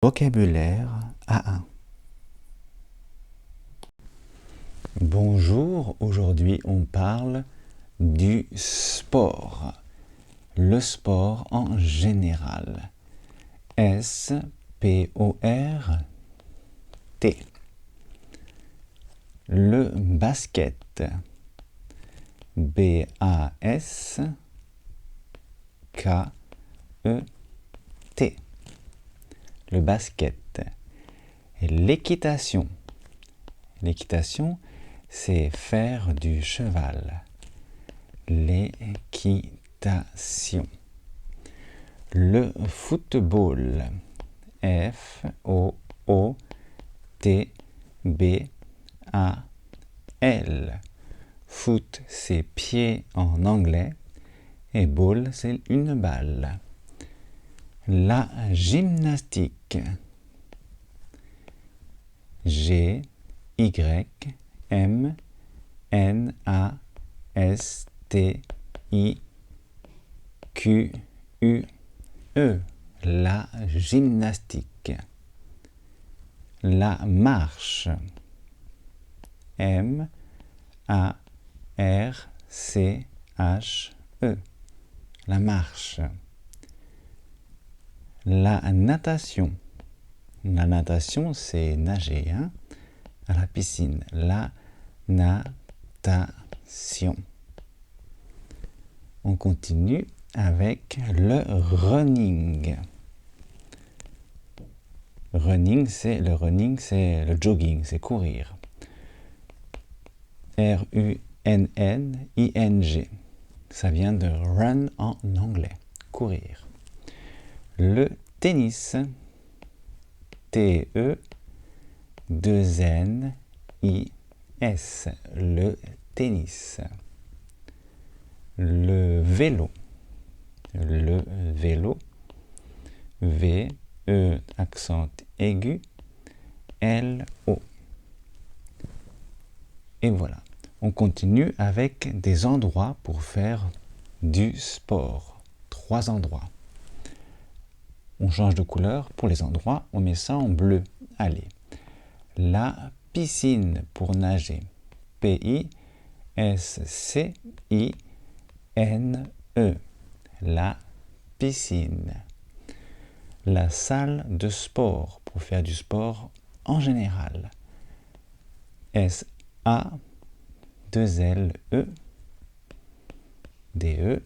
Vocabulaire A1. Bonjour, aujourd'hui on parle du sport. Le sport en général. S-P-O-R-T. Le basket. B-A-S-K-E-T. Le basket. L'équitation. L'équitation, c'est faire du cheval. L'équitation. Le football. F-O-O-T-B-A-L. Foot, c'est pied en anglais. Et ball, c'est une balle. La gymnastique. G-Y-M-N-A-S-T-I-Q-U-E. La gymnastique. La marche. M-A-R-C-H-E. La marche. La natation. La natation, c'est nager, hein, à la piscine. La natation. On continue avec le running. Running, c'est le jogging, c'est courir. R-U-N-N-I-N-G. Ça vient de run en anglais, courir. Le tennis. T-E-2-N-I-S. Le tennis. Le vélo. Le vélo. V-E accent aigu. L-O. Et voilà. On continue avec des endroits pour faire du sport. 3 endroits. On change de couleur pour les endroits, on met ça en bleu. Allez. La piscine pour nager. P-I-S-C-I-N-E. La piscine. La salle de sport pour faire du sport en général. S-A-2-L-E. D-E.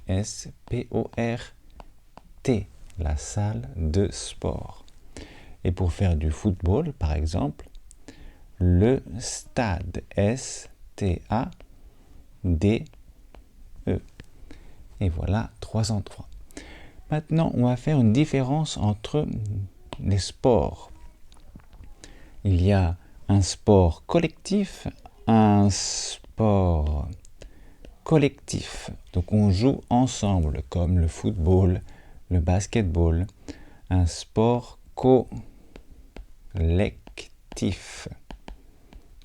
S-P-O-R-T. La salle de sport. Et pour faire du football, par exemple, le stade. S-T-A-D-E. Et voilà 3 endroits. Maintenant, on va faire une différence entre les sports. Il y a un sport collectif, un sport collectif. Donc on joue ensemble, comme le football, le basketball. Un sport collectif.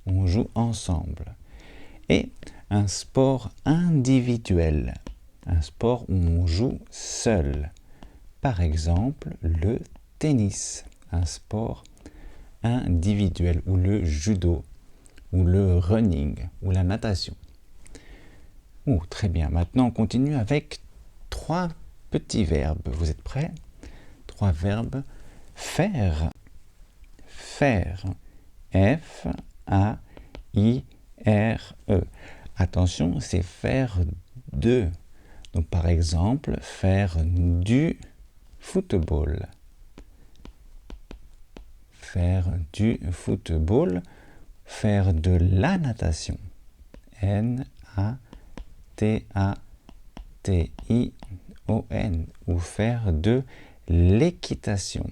On joue ensemble. Et un sport individuel. Un sport où on joue seul. Par exemple, le tennis. Un sport individuel. Ou le judo. Ou le running. Ou la natation. Oh, très bien. Maintenant, on continue avec 3 petits verbes. Vous êtes prêts? 3 verbes. Faire. Faire. F-A-I-R-E. Attention, c'est faire de. Donc, par exemple, faire du football. Faire du football. Faire de la natation. N-A-T-A-T-I-O-N. Ou faire de l'équitation.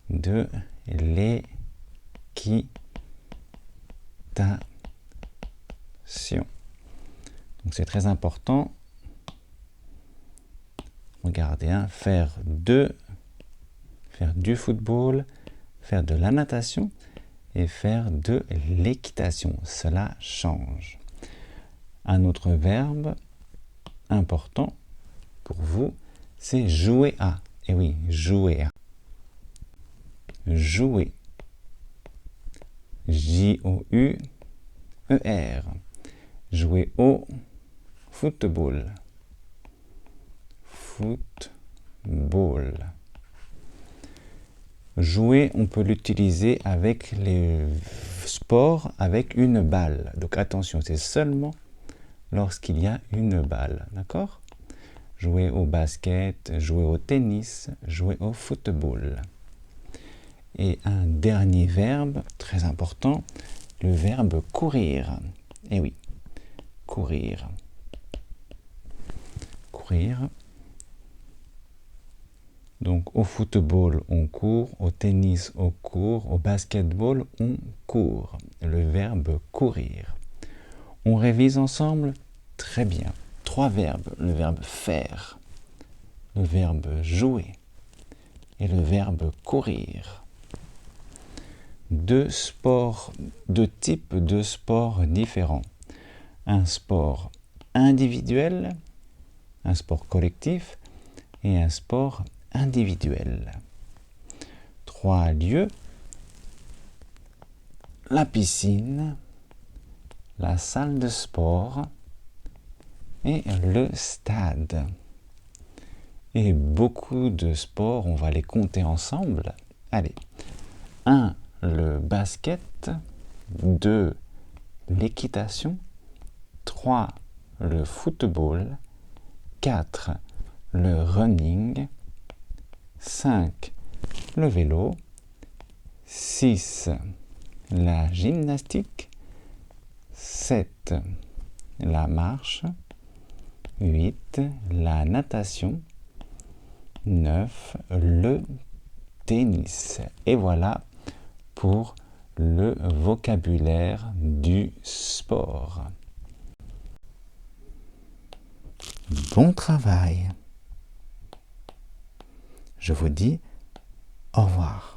De l'équitation. Donc c'est très important. Regardez, hein, faire du football, faire de la natation et faire de l'équitation. Cela change. Un autre verbe important pour vous, c'est jouer à. Et oui, jouer à. jouer. J-O-U-E-R. Jouer au football. Football. Jouer, on peut l'utiliser avec les sports avec une balle. Donc attention, c'est seulement lorsqu'il y a une balle. D'accord? Jouer au basket, jouer au tennis, jouer au football. Et un dernier verbe très important, le verbe courir. Eh oui, courir. Courir. Donc au football, on court, au tennis, on court, au basketball, on court. Le verbe courir. On révise ensemble? Très bien. 3 verbes. Le verbe faire, le verbe jouer et le verbe courir. 2 types de sports différents. Un sport individuel, un sport collectif et un sport individuel. 3 lieux: la piscine, la salle de sport et le stade. Et beaucoup de sports, on va les compter ensemble. Allez, 1, le basket, 2, l'équitation, 3, le football, 4, le running, 5, le vélo, 6, la gymnastique, 7, la marche, 8, la natation, 9, le tennis. Et voilà pour le vocabulaire du sport. Bon travail. Je vous dis au revoir.